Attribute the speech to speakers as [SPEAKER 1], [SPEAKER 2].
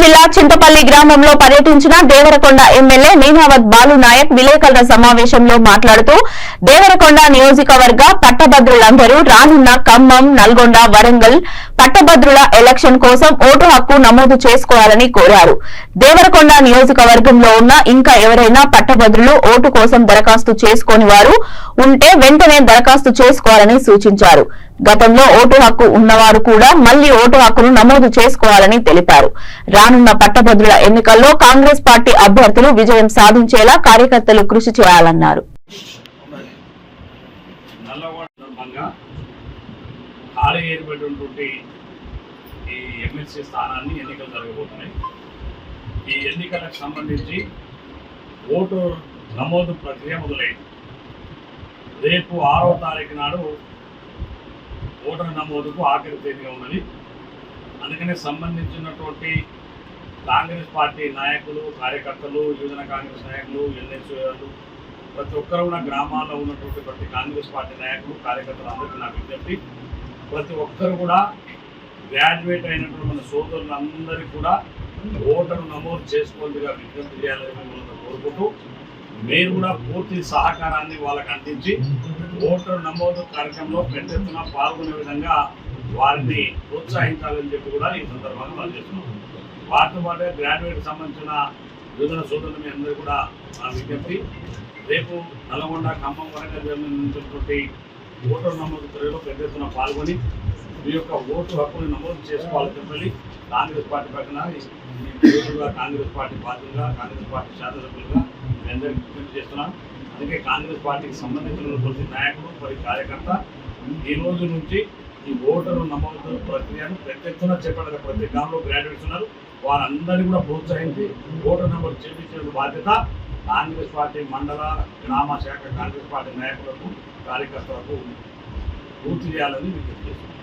[SPEAKER 1] జిల్లా చింతపల్లి గ్రామంలో పర్యటించిన దేవరకొండ ఎమ్మెల్యే నీనావత్ బాలు నాయక్ విలేకరుల సమావేశంలో మాట్లాడుతూ దేవరకొండ నియోజకవర్గ పట్టభద్రులందరూ రానున్న ఖమ్మం, నల్గొండ, వరంగల్ పట్టభద్రుల ఎలక్షన్ కోసం ఓటు హక్కు నమోదు చేసుకోవాలని కోరారు. దేవరకొండ నియోజకవర్గంలో ఉన్న ఇంకా ఎవరైనా పట్టభద్రులు ఓటు కోసం దరఖాస్తు చేసుకోని వారు ఉంటే వెంటనే దరఖాస్తు చేసుకోవాలని సూచించారు. గతంలో ఓటు హక్కు ఉన్నవారు కూడా మళ్లీ ఓటు హక్కును నమోదు చేసుకోవాలని తెలిపారు. రానున్న పట్టభద్రుల ఎన్నికల్లో కాంగ్రెస్ పార్టీ అభ్యర్థులు విజయం సాధించేలా కార్యకర్తలు కృషి చేయాలన్నారు.
[SPEAKER 2] ఈ ఎన్నికలకు సంబంధించి ఓటు నమోదు ప్రక్రియ మొదలైంది. రేపు 6వ తారీఖు నాడు ఓటర్ నమోదుకు ఆఖరి తేదీగా ఉన్నది. అందుకనే సంబంధించినటువంటి కాంగ్రెస్ పార్టీ నాయకులు, కార్యకర్తలు, యువజన కాంగ్రెస్ నాయకులు, ఎన్ఎస్ఓలు ప్రతి ఒక్కరు కూడా గ్రామాల్లో ఉన్నటువంటి ప్రతి కాంగ్రెస్ పార్టీ నాయకులు, కార్యకర్తలు అందరికీ నాకు విజ్ఞప్తి, ప్రతి ఒక్కరు కూడా గ్రాడ్యుయేట్ అయినటువంటి మన సోదరులందరికీ కూడా ఓటరు నమోదు చేసుకోవాలిగా విజ్ఞప్తి చేయాలని మిమ్మల్ని కోరుకుంటూ మీరు కూడా పూర్తి సహకారాన్ని వాళ్ళకి అందించి ఓటరు నమోదు కార్యక్రమంలో పెద్ద ఎత్తున పాల్గొనే విధంగా వారిని ప్రోత్సహించాలని చెప్పి కూడా ఈ సందర్భంగా పనిచేస్తున్నాం. వారితో పాటు గ్రాడ్యుయేట్ సంబంధించిన యువజన సోదరులు మీ అందరూ కూడా ఆ విజ్ఞప్తి, రేపు నల్గొండ, ఖమ్మం, వరంగల్ జరిగినటువంటి ఓటరు నమోదు ప్రక్రియలో పెద్ద ఎత్తున పాల్గొని మీ యొక్క ఓటు హక్కుని నమోదు చేసుకోవాలని చెప్పి కాంగ్రెస్ పార్టీ పక్కన కాంగ్రెస్ పార్టీ బాధ్యులుగా, కాంగ్రెస్ పార్టీ శాసనసభ్యులుగా మీ అందరికీ విజ్ఞప్తి చేస్తున్నాం. అందుకే కాంగ్రెస్ పార్టీకి సంబంధించిన ప్రతి నాయకుడు, ప్రతి కార్యకర్త ఈ రోజు నుంచి ఈ ఓటరు నమోదు ప్రక్రియను పెద్ద ఎత్తున చేపట్టాలి. ప్రతి గ్రామంలో గ్రాడ్యుయేట్స్ ఉన్నారు, వారందరినీ కూడా ప్రోత్సహించి ఓటర్ నమోదు చేయించే బాధ్యత కాంగ్రెస్ పార్టీ మండల, గ్రామ శాఖ కాంగ్రెస్ పార్టీ నాయకులకు, కార్యకర్తలకు పూర్తి చేయాలని విజ్ఞప్తి చేస్తున్నాం.